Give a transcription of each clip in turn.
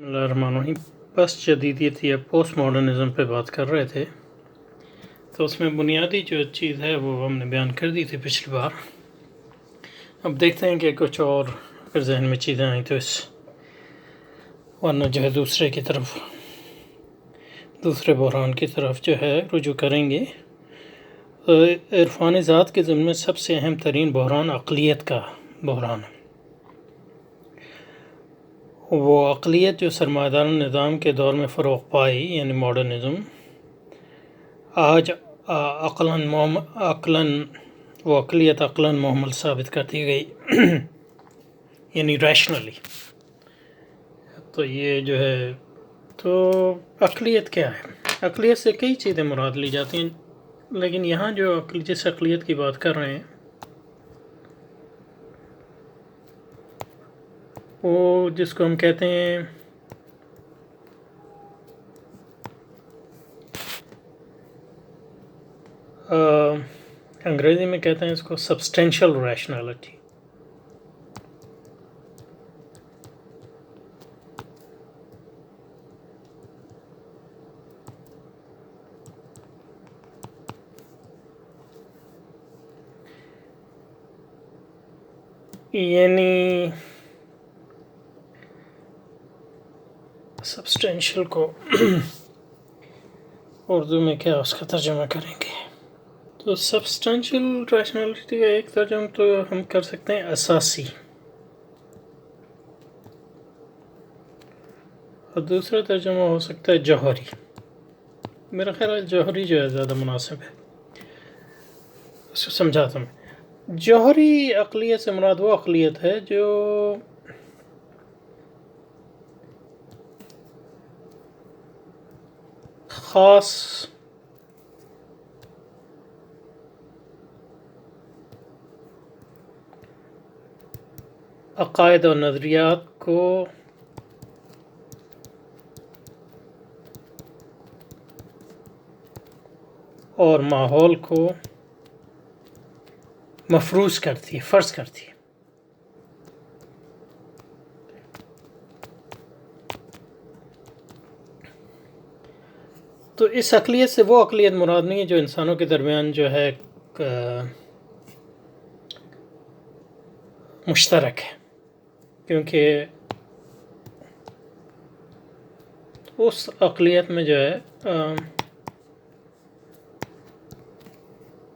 بسم اللہ الرحمن الرحیم۔ بس جدیدیت یا پوسٹ ماڈرنزم پہ بات کر رہے تھے، تو اس میں بنیادی جو چیز ہے وہ ہم نے بیان کر دی تھی پچھلی بار۔ اب دیکھتے ہیں کہ کچھ اور اگر ذہن میں چیزیں آئیں تو ورنہ جو ہے دوسرے بحران کی طرف جو ہے رجوع کریں گے۔ عرفان ذات کے ضمن میں سب سے اہم ترین بحران عقلیت کا بحران ہے۔ وہ عقلیت جو سرمایہ دار نظام کے دور میں فروغ پائی، یعنی ماڈرنزم، آج وہ عقلیت عقلاً محمل ثابت کر دی گئی یعنی ریشنلی۔ تو یہ جو ہے، تو عقلیت کیا ہے؟ عقلیت سے کئی چیزیں مراد لی جاتی ہیں، لیکن یہاں جو جس عقلیت کی بات کر رہے ہیں وہ جس کو ہم کہتے ہیں انگریزی میں کہتے ہیں اس کو سبسٹینشل ریشنالٹی۔ یعنی سبسٹینشل کو اردو میں کیا اس کا ترجمہ کریں گے؟ تو سبسٹینشل ریشنالٹی کا ایک ترجمہ تو ہم کر سکتے ہیں اساسی، اور دوسرا ترجمہ ہو سکتا ہے جوہری۔ میرا خیال ہے جوہری جو ہے زیادہ مناسب ہے، اس کو سمجھاتا ہوں۔ جوہری عقلیت سے مراد وہ عقلیت ہے جو خاص عقائد اور نظریات کو اور ماحول کو مفروض کرتی ہے، فرض کرتی ہے۔ تو اس عقلیت سے وہ عقلیت مراد نہیں ہے جو انسانوں کے درمیان جو ہے مشترک ہے، کیونکہ اس عقلیت میں جو ہے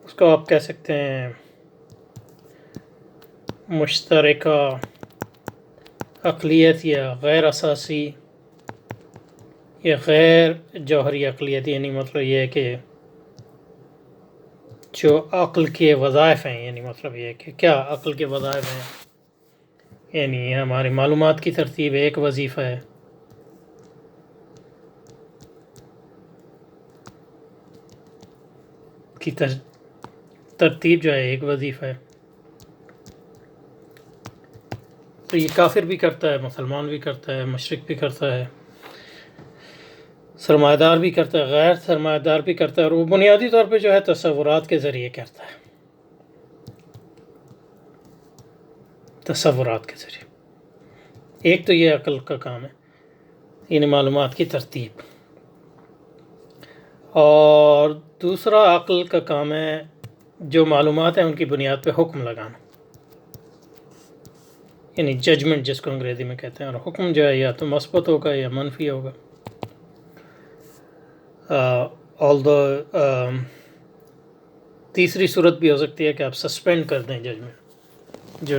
اس کو آپ کہہ سکتے ہیں مشترکہ عقلیت یا غیر اساسی یا غیر جوہری عقلیت، یعنی مطلب یہ ہے کہ جو عقل کے وظائف ہیں، یعنی مطلب یہ ہے کہ کیا عقل کے وظائف ہیں، یعنی ہماری معلومات کی ترتیب ایک وظیفہ ہے، کی ترتیب جو ہے ایک وظیفہ ہے۔ تو یہ کافر بھی کرتا ہے، مسلمان بھی کرتا ہے، مشرک بھی کرتا ہے، سرمایہ دار بھی کرتا ہے، غیر سرمایہ دار بھی کرتا ہے، اور وہ بنیادی طور پہ جو ہے تصورات کے ذریعے کرتا ہے، تصورات کے ذریعے۔ ایک تو یہ عقل کا کام ہے، یعنی معلومات کی ترتیب، اور دوسرا عقل کا کام ہے جو معلومات ہیں ان کی بنیاد پہ حکم لگانا، یعنی ججمنٹ جس کو انگریزی میں کہتے ہیں، اور حکم جو ہے یا تو مثبت ہوگا یا منفی ہوگا۔ تیسری صورت بھی ہو سکتی ہے کہ آپ سسپینڈ کر دیں ججمنٹ، جو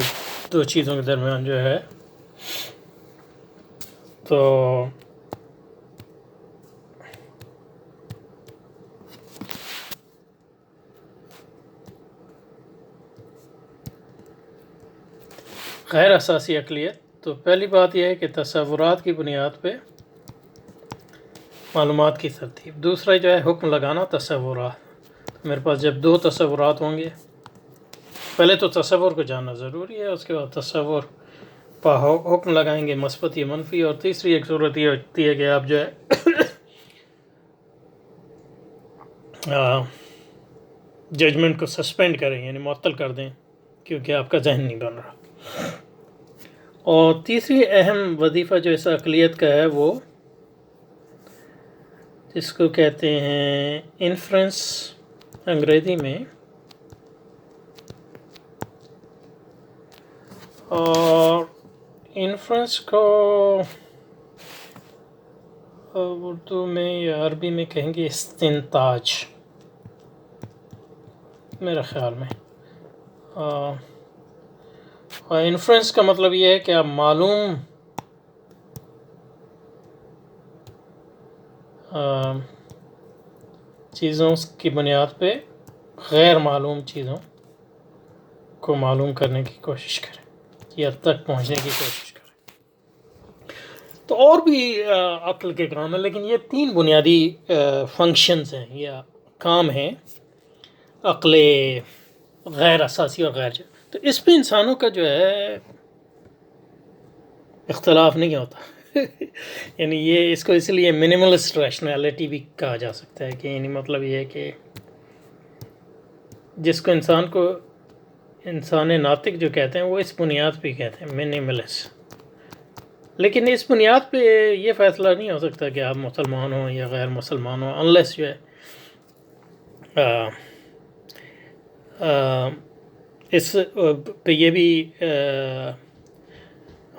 دو چیزوں کے درمیان جو ہے۔ تو غیر اساسی عقلیت، تو پہلی بات یہ ہے کہ تصورات کی بنیاد پہ معلومات کی ترتیب۔ دوسرا جو ہے حکم لگانا، تصورات۔ میرے پاس جب دو تصورات ہوں گے، پہلے تو تصور کو جاننا ضروری ہے، اس کے بعد تصور پہ حکم لگائیں گے، مثبت یا منفی۔ اور تیسری ایک صورت یہ ہوتی ہے کہ آپ جو ہے ججمنٹ کو سسپینڈ کریں، یعنی معطل کر دیں، کیونکہ آپ کا ذہن نہیں بن رہا۔ اور تیسری اہم وظیفہ جو اس اقلیت کا ہے وہ جس کو کہتے ہیں انفرنس انگریزی میں، اور انفرنس کو اردو میں یا عربی میں کہیں گے استنتاج میرے خیال میں. اور انفرنس کا مطلب یہ ہے کہ آپ معلوم چیزوں کی بنیاد پہ غیر معلوم چیزوں کو معلوم کرنے کی کوشش کریں یا تک پہنچنے کی کوشش کریں. تو اور بھی عقل کے کام ہیں، لیکن یہ 3 بنیادی فنکشنز ہیں یا کام ہیں عقل غیر اساسی اور غیر تو اس پہ انسانوں کا جو ہے اختلاف نہیں ہوتا. یعنی یہ اس کو اس لیے منیملسٹ ریشنالٹی بھی کہا جا سکتا ہے کہ یعنی مطلب یہ ہے کہ جس کو انسان ناطق جو کہتے ہیں وہ اس بنیاد پہ کہتے ہیں منیملسٹ. لیکن اس بنیاد پہ یہ فیصلہ نہیں ہو سکتا کہ آپ مسلمان ہوں یا غیر مسلمان ہوں، انلیس جو ہے اس پہ یہ بھی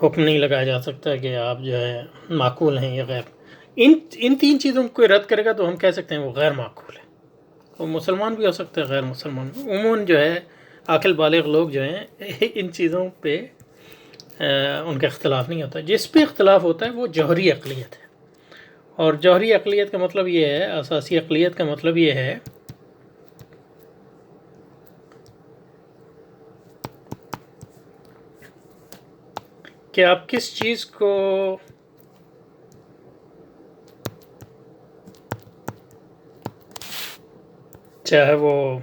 حکم نہیں لگایا جا سکتا کہ آپ جو ہے معقول ہیں یا غیر. ان 3 چیزوں کو کوئی رد کرے گا تو ہم کہہ سکتے ہیں وہ غیر معقول ہے. وہ مسلمان بھی ہو سکتا ہے، غیر مسلمان. عموماً جو ہے عاقل بالغ لوگ جو ہیں ان چیزوں پہ ان کا اختلاف نہیں ہوتا. جس پہ اختلاف ہوتا ہے وہ جوہری عقلیت ہے. اور جوہری عقلیت کا مطلب یہ ہے، اساسی عقلیت کا مطلب یہ ہے کہ آپ کس چیز کو چاہے وہ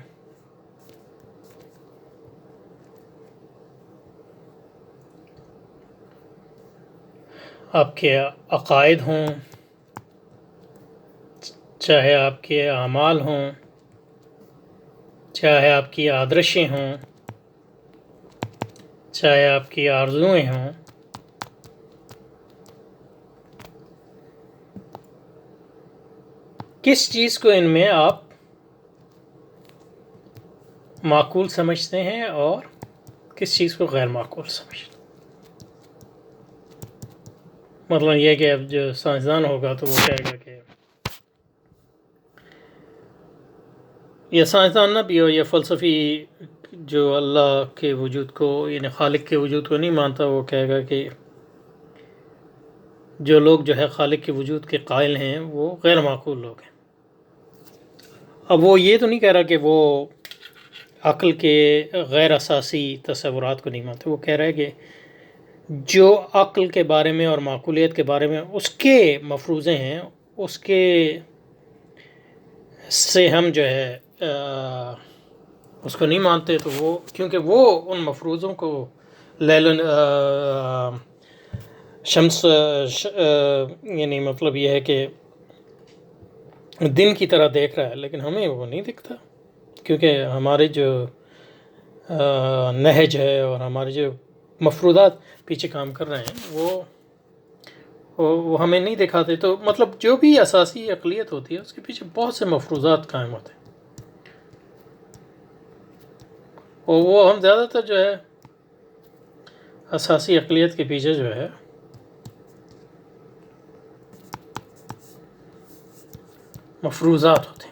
آپ کے عقائد ہوں، چاہے آپ کے اعمال ہوں، چاہے آپ کی آدرشیں ہوں، چاہے آپ کی آرزوئیں ہوں، کس چیز کو ان میں آپ معقول سمجھتے ہیں اور کس چیز کو غیر معقول سمجھتے ہیں. مطلب یہ کہ اب جو سائنسدان ہوگا تو وہ کہے گا کہ یہ سائنسدان نہ بھی ہو، یہ فلسفی جو اللہ کے وجود کو یعنی خالق کے وجود کو نہیں مانتا، وہ کہے گا کہ جو لوگ جو ہے خالق کے وجود کے قائل ہیں وہ غیر معقول لوگ ہیں. اب وہ یہ تو نہیں کہہ رہا کہ وہ عقل کے غیر اساسی تصورات کو نہیں مانتے. وہ کہہ رہا ہے کہ جو عقل کے بارے میں اور معقولیت کے بارے میں اس کے مفروضے ہیں، اس کے سے ہم جو ہے اس کو نہیں مانتے. تو وہ کیونکہ وہ ان مفروضوں کو شمس یعنی مطلب یہ ہے کہ دن کی طرح دیکھ رہا ہے، لیکن ہمیں وہ نہیں دکھتا کیونکہ ہمارے جو نہج ہے اور ہمارے جو مفروضات پیچھے کام کر رہے ہیں وہ ہمیں نہیں دکھاتے. تو مطلب جو بھی اساسی عقلیت ہوتی ہے اس کے پیچھے بہت سے مفروضات قائم ہوتے ہیں، اور وہ ہم زیادہ تر جو ہے اساسی عقلیت کے پیچھے جو ہے مفروضات ہوتے ہیں.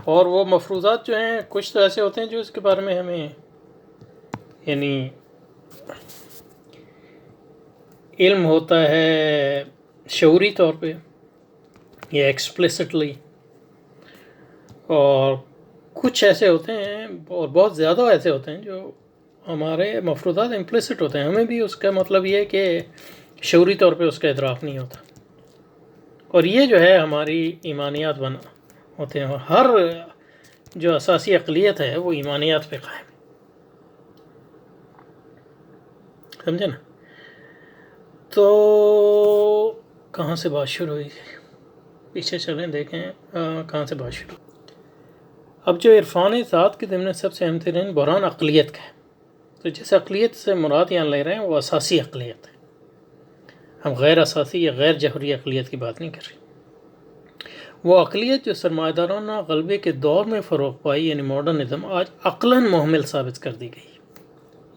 اور وہ مفروضات جو ہیں کچھ تو ایسے ہوتے ہیں جو اس کے بارے میں ہمیں یعنی علم ہوتا ہے شعوری طور پہ یا ایکسپلیسٹلی، اور کچھ ایسے ہوتے ہیں اور بہت زیادہ ایسے ہوتے ہیں جو ہمارے مفروضات امپلیسٹ ہوتے ہیں، ہمیں بھی اس کا مطلب یہ ہے کہ شعوری طور پہ اس کا ادراک نہیں ہوتا. اور یہ جو ہے ہماری ایمانیات ہوتے ہیں. ہر جو اساسی عقلیت ہے وہ ایمانیات پہ قائم ہے. سمجھے نا؟ تو کہاں سے بات شروع ہوئی؟ پیچھے چلیں دیکھیں کہاں سے بات شروع. اب جو عرفان ذات کے ضمن سب سے اہم ترین بحران عقلیت کا ہے. تو جس اقلیت سے مراد یہاں لے رہے ہیں وہ اساسی اقلیت ہے، ہم غیر اساسی یا غیر جوہری اقلیت کی بات نہیں کر رہے۔ وہ اقلیت جو سرمایہ دارانہ غلبے کے دور میں فروغ پائی، یعنی ماڈرنزم، آج عقلاً مہمل ثابت کر دی گئی۔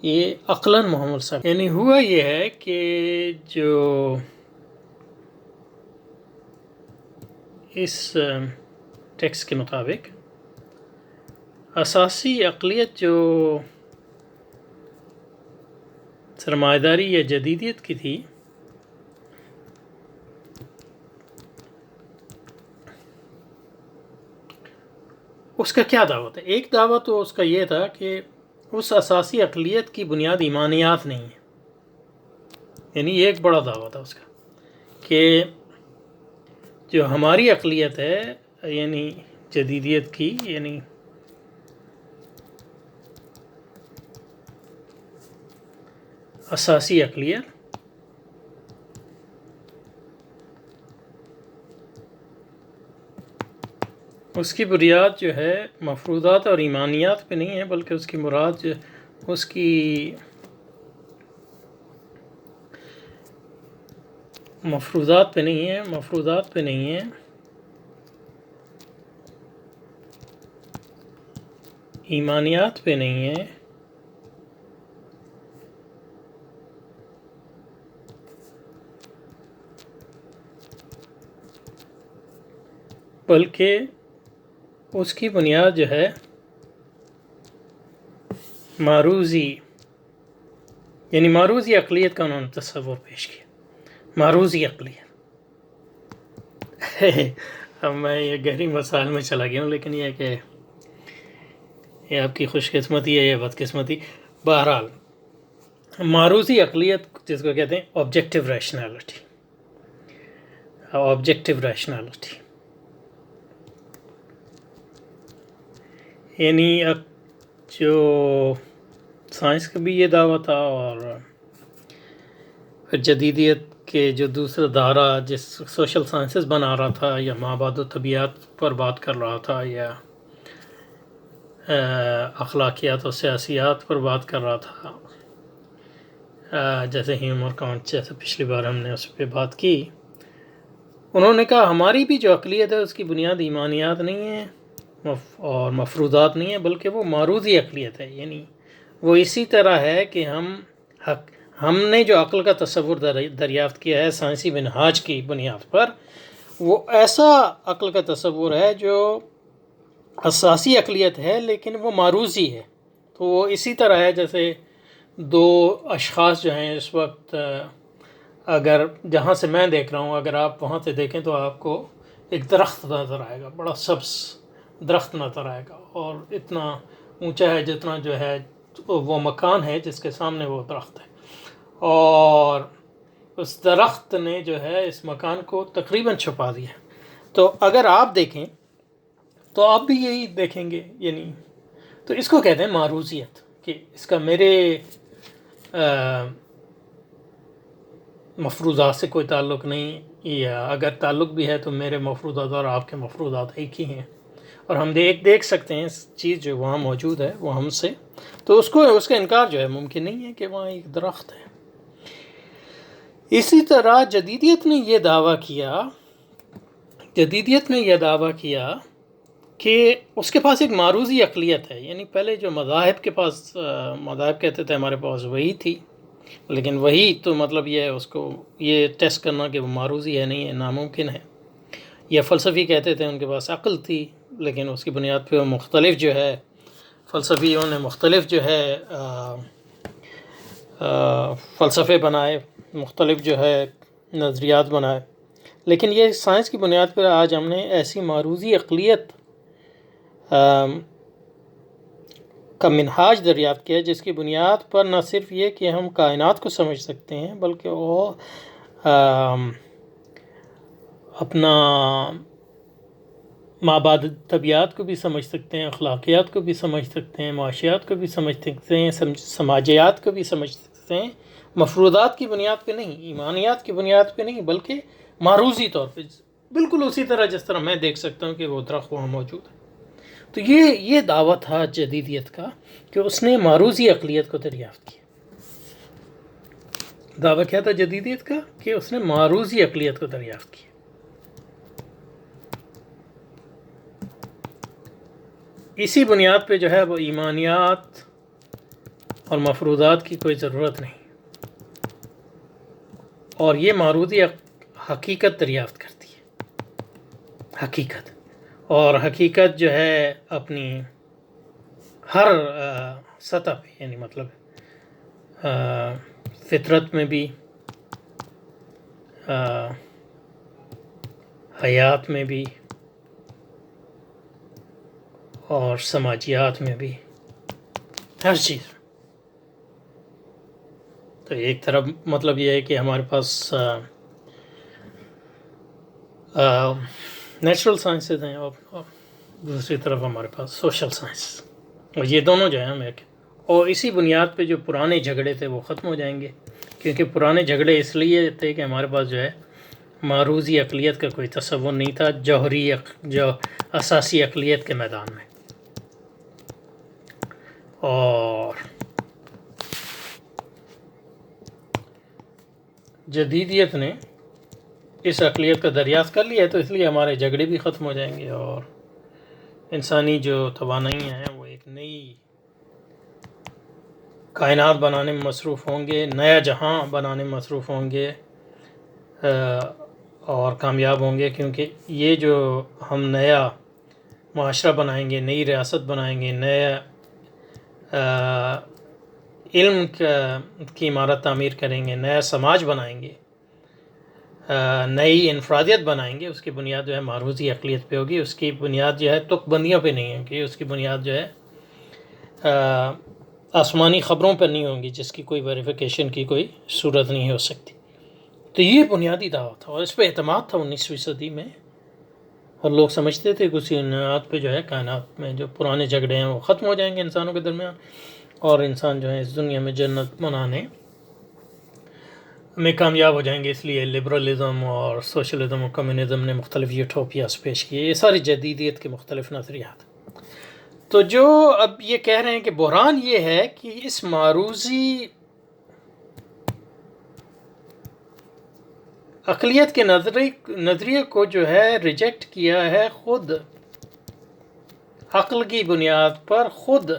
یہ عقلاً مہمل ثابت، یعنی ہوا یہ ہے کہ جو اس ٹیکسٹ کے مطابق اساسی اقلیت جو سرمایہ داری یا جدیدیت کی تھی، اس کا کیا دعویٰ تھا؟ ایک دعویٰ تو اس کا یہ تھا کہ اس اساسی اقلیت کی بنیاد ایمانیات نہیں ہے، یعنی یہ ایک بڑا دعویٰ تھا اس کا کہ جو ہماری اقلیت ہے، یعنی جدیدیت کی، یعنی اساسی اقلیت، اس کی بنیاد جو ہے مفروضات اور ایمانیات پہ نہیں ہے، بلکہ اس کی مراد اس کی مفروضات پہ نہیں ہے، ایمانیات پہ نہیں ہے، بلکہ اس کی بنیاد جو ہے معروضی، یعنی معروضی اقلیت کا انہوں نے تصور پیش کیا، معروضی اقلیت۔ اب میں یہ گہری مسائل میں چلا گیا ہوں، لیکن یہ کہ یہ آپ کی خوش قسمتی ہے یا بد قسمتی، بہرحال معروضی اقلیت جس کو کہتے ہیں آبجیکٹیو ریشنالٹی، یعنی جو سائنس کا بھی یہ دعویٰ تھا، اور جدیدیت کے جو دوسرا دھارا جس سوشل سائنسز بنا رہا تھا، یا مابعد و طبیعت پر بات کر رہا تھا، یا اخلاقیات و سیاسیات پر بات کر رہا تھا، جیسے ہیوم اور کانٹ، جیسے پچھلی بار ہم نے اس پہ بات کی، انہوں نے کہا ہماری بھی جو اقلیت ہے اس کی بنیاد ایمانیات نہیں ہے اور مفروضات نہیں ہے، بلکہ وہ معروضی اقلیت ہے، یعنی وہ اسی طرح ہے کہ ہم نے جو عقل کا تصور دریافت کیا ہے سائنسی منہاج کی بنیاد پر، وہ ایسا عقل کا تصور ہے جو اساسی اقلیت ہے لیکن وہ معروضی ہے۔ تو وہ اسی طرح ہے جیسے دو اشخاص جو ہیں اس وقت، اگر جہاں سے میں دیکھ رہا ہوں، اگر آپ وہاں سے دیکھیں تو آپ کو ایک درخت نظر آئے گا، بڑا سبز درخت نظر آئے گا، اور اتنا اونچا ہے جتنا جو ہے وہ مکان ہے جس کے سامنے وہ درخت ہے، اور اس درخت نے جو ہے اس مکان کو تقریباً چھپا دیا۔ تو اگر آپ دیکھیں تو آپ بھی یہی دیکھیں گے، یعنی تو اس کو کہتے ہیں معروضیت، کہ اس کا میرے مفروضات سے کوئی تعلق نہیں، یا اگر تعلق بھی ہے تو میرے مفروضات اور آپ کے مفروضات ایک ہی ہیں، اور ہم دیکھ سکتے ہیں اس چیز جو وہاں موجود ہے وہ ہم سے، تو اس کا انکار جو ہے ممکن نہیں ہے کہ وہاں ایک درخت ہے۔ اسی طرح جدیدیت نے یہ دعویٰ کیا کہ اس کے پاس ایک معروضی اقلیت ہے، یعنی پہلے جو مذاہب کہتے تھے ہمارے پاس وہی تھی، لیکن وہی تو مطلب یہ ہے اس کو یہ ٹیسٹ کرنا کہ وہ معروضی ہے نہیں ہے ناممکن ہے، یا فلسفی کہتے تھے ان کے پاس عقل تھی، لیکن اس کی بنیاد پہ وہ مختلف جو ہے فلسفیوں نے مختلف جو ہے فلسفے بنائے، مختلف جو ہے نظریات بنائے، لیکن یہ سائنس کی بنیاد پر آج ہم نے ایسی معروضی اقلیت کا منہاج دریافت کیا جس کی بنیاد پر نہ صرف یہ کہ ہم کائنات کو سمجھ سکتے ہیں، بلکہ وہ اپنا مابعد طبیعت کو بھی سمجھ سکتے ہیں، اخلاقیات کو بھی سمجھ سکتے ہیں، معاشیات کو بھی سمجھ سکتے ہیں، سماجیات کو بھی سمجھ سکتے ہیں، مفروضات کی بنیاد پہ نہیں، ایمانیات کی بنیاد پہ نہیں، بلکہ معروضی طور پہ، بالکل اسی طرح جس طرح میں دیکھ سکتا ہوں کہ وہ درخت وہاں موجود ہے، تو یہ دعویٰ تھا جدیدیت کا کہ اس نے معروضی عقلیت کو دریافت کیا. دعویٰ کیا تھا جدیدیت کا؟ کہ اس نے معروضی عقلیت کو دریافت کیا. اسی بنیاد پہ جو ہے وہ ایمانیات اور مفروضات کی کوئی ضرورت نہیں، اور یہ معروضی حقیقت دریافت کرتی ہے. حقیقت، اور حقیقت جو ہے اپنی ہر سطح پہ، یعنی مطلب فطرت میں بھی، حیات میں بھی، اور سماجیات میں بھی، ہر چیز. تو ایک طرف مطلب یہ ہے کہ ہمارے پاس نیچرل سائنسز ہیں، اور دوسری طرف ہمارے پاس سوشل سائنس، اور یہ دونوں جو ہیں ہم ایک، اور اسی بنیاد پہ جو پرانے جھگڑے تھے وہ ختم ہو جائیں گے. کیونکہ پرانے جھگڑے اس لیے تھے کہ ہمارے پاس جو ہے معروضی عقلیت کا کوئی تصور نہیں تھا جوہری جو اساسی عقلیت کے میدان میں. اور جدیدیت نے اس عقلیت کا دریافت کر لیا ہے، تو اس لیے ہمارے جھگڑے بھی ختم ہو جائیں گے، اور انسانی جو توانائیاں ہیں وہ ایک نئی کائنات بنانے میں مصروف ہوں گے، نیا جہاں بنانے میں مصروف ہوں گے، اور کامیاب ہوں گے. کیونکہ یہ جو ہم نیا معاشرہ بنائیں گے، نئی ریاست بنائیں گے، نیا علم کی عمارت تعمیر کریں گے، نیا سماج بنائیں گے، نئی انفرادیت بنائیں گے، اس کی بنیاد جو ہے معروضی عقلیت پہ ہوگی. اس کی بنیاد جو ہے تک بندیوں پہ نہیں ہوگی، اس کی بنیاد جو ہے آسمانی خبروں پر نہیں ہوں گی جس کی کوئی ویریفیکیشن کی کوئی صورت نہیں ہو سکتی. تو یہ بنیادی دعویٰ تھا، اور اس پہ اعتماد تھا 19ویں صدی میں، اور لوگ سمجھتے تھے کہ اسی بنیاد پہ جو ہے کائنات میں جو پرانے جھگڑے ہیں وہ ختم ہو جائیں گے انسانوں کے درمیان، اور انسان جو ہے اس دنیا میں جنت منانے میں کامیاب ہو جائیں گے. اس لیے لبرلزم اور سوشلزم اور کمیونزم نے مختلف یوٹوپیاز پیش کیے. یہ ساری جدیدیت کے مختلف نظریات. تو جو اب یہ کہہ رہے ہیں کہ بحران یہ ہے کہ اس معروضی عقلیت کے نظریے کو جو ہے ریجیکٹ کیا ہے خود عقل کی بنیاد پر خود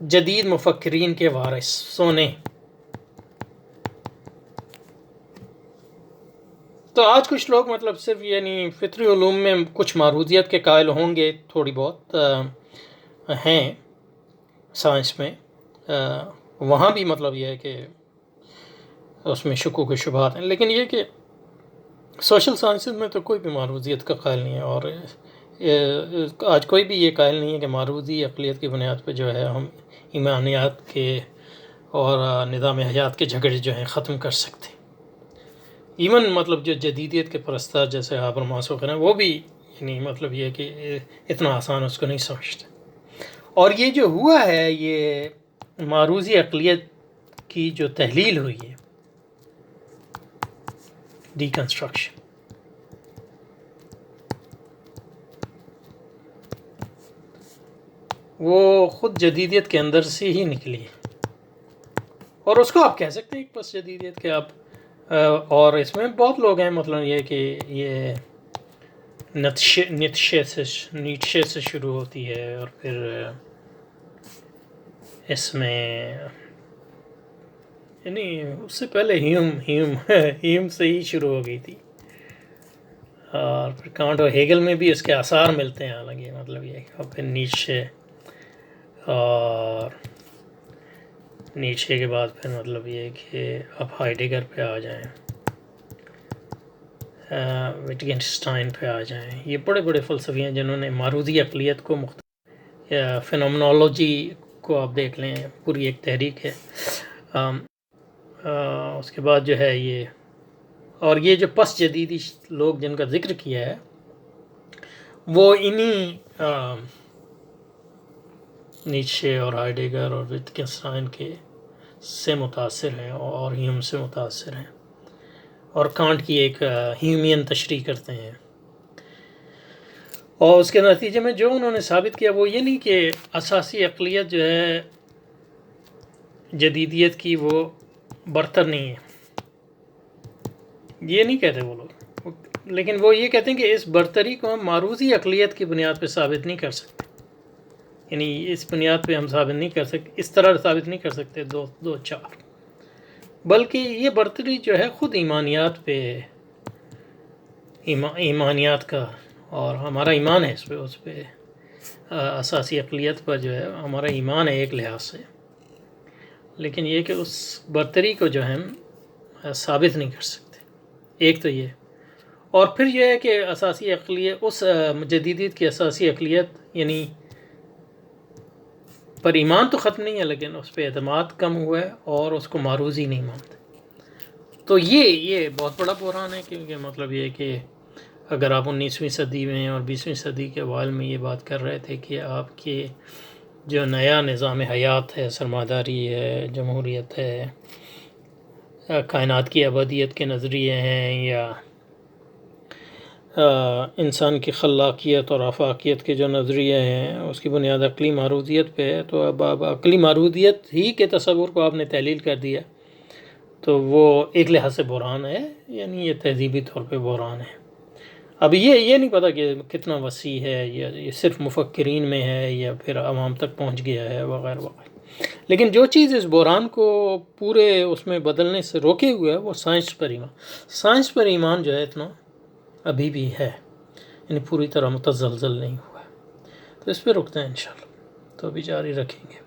جدید مفکرین کے وارثوں نے. تو آج کچھ لوگ مطلب صرف یعنی فطری علوم میں کچھ معروضیت کے قائل ہوں گے، تھوڑی بہت ہیں سائنس میں، وہاں بھی مطلب یہ ہے کہ اس میں شکوک و شبہات ہیں. لیکن یہ کہ سوشل سائنسز میں تو کوئی بھی معروضیت کا قائل نہیں ہے، اور آج کوئی بھی یہ قائل نہیں ہے کہ معروضی عقلیت کی بنیاد پہ جو ہے ہم ایمانیات کے اور نظام حیات کے جھگڑے جو ہیں ختم کر سکتے. ایون مطلب جو جدیدیت کے پرستار جیسے ہابرماس وغیرہ ہیں، وہ بھی یعنی مطلب یہ کہ اتنا آسان اس کو نہیں سمجھتے. اور یہ جو ہوا ہے، یہ معروضی عقلیت کی جو تحلیل ہوئی ہے، ڈیکنسٹرکشن، وہ خود جدیدیت کے اندر سے ہی نکلی ہے. اور اس کو آپ کہہ سکتے ہیں ایک پس جدیدیت کے آپ، اور اس میں بہت لوگ ہیں، مطلب یہ کہ یہ نیٹشے سے شروع ہوتی ہے، اور پھر اس میں یعنی اس سے پہلے ہیوم سے ہی شروع ہو گئی تھی، اور پھر کانٹ اور ہیگل میں بھی اس کے آثار ملتے ہیں. حالانکہ مطلب یہ، اور پھر نیٹشے، اور نیچے کے بعد پھر مطلب یہ کہ آپ ہائیڈگر پہ آ جائیں، وٹگنشٹائن پہ آ جائیں. یہ بڑے بڑے فلسفی ہیں جنہوں نے معروضی عقلیت کو فینومنالوجی کو آپ دیکھ لیں، پوری ایک تحریک ہے. اس کے بعد جو ہے یہ، اور یہ جو پس جدیدی لوگ جن کا ذکر کیا ہے وہ انہی نیچے اور ہائیڈگر اور وٹگنشٹائن کے سے متاثر ہیں، اور ہیوم سے متاثر ہیں، اور کانٹ کی ایک ہیومین تشریح کرتے ہیں. اور اس کے نتیجے میں جو انہوں نے ثابت کیا وہ یہ نہیں کہ اساسی عقلیت جو ہے جدیدیت کی وہ برتر نہیں ہے، یہ نہیں کہتے وہ لوگ، لیکن وہ یہ کہتے ہیں کہ اس برتری کو ہم معروضی عقلیت کی بنیاد پہ ثابت نہیں کر سکتے، یعنی اس بنیاد پہ ہم ثابت نہیں کر سکتے، اس طرح ثابت نہیں کر سکتے دو چار، بلکہ یہ برتری جو ہے خود ایمانیات پہ، ایمانیات کا، اور ہمارا ایمان ہے اس پہ اساسی عقلیت پر جو ہے ہمارا ایمان ہے ایک لحاظ سے، لیکن یہ کہ اس برتری کو جو ہے ہم ثابت نہیں کر سکتے، ایک تو یہ، اور پھر یہ ہے کہ اساسی عقلیت، اس جدیدیت کی اساسی عقلیت یعنی پر ایمان تو ختم نہیں ہے، لیکن اس پہ اعتماد کم ہوا ہے اور اس کو معروضی نہیں مانتے، تو یہ بہت بڑا بحران ہے، کیونکہ مطلب یہ کہ اگر آپ 19ویں صدی میں اور 20ویں صدی کے اوائل میں یہ بات کر رہے تھے کہ آپ کے جو نیا نظام حیات ہے، سرمایہ ہے، جمہوریت ہے، کائنات کی ابدیت کے نظریے ہیں، یا انسان کی خلاقیت اور آفاقیت کے جو نظریے ہیں اس کی بنیاد عقلی معروضیت پہ ہے، تو اب عقلی معروضیت ہی کے تصور کو آپ نے تحلیل کر دیا، تو وہ ایک لحاظ سے بحران ہے، یعنی یہ تہذیبی طور پہ بحران ہے۔ اب یہ نہیں پتہ کہ کتنا وسیع ہے، یا یہ صرف مفکرین میں ہے یا پھر عوام تک پہنچ گیا ہے وغیرہ وغیرہ، لیکن جو چیز اس بحران کو پورے اس میں بدلنے سے روکے ہوئے ہے وہ سائنس پر ایمان جو ہے اتنا ابھی بھی ہے، یعنی پوری طرح متزلزل نہیں ہوا ہے، تو اس پہ رکتے ہیں انشاءاللہ، تو ابھی جاری رکھیں گے۔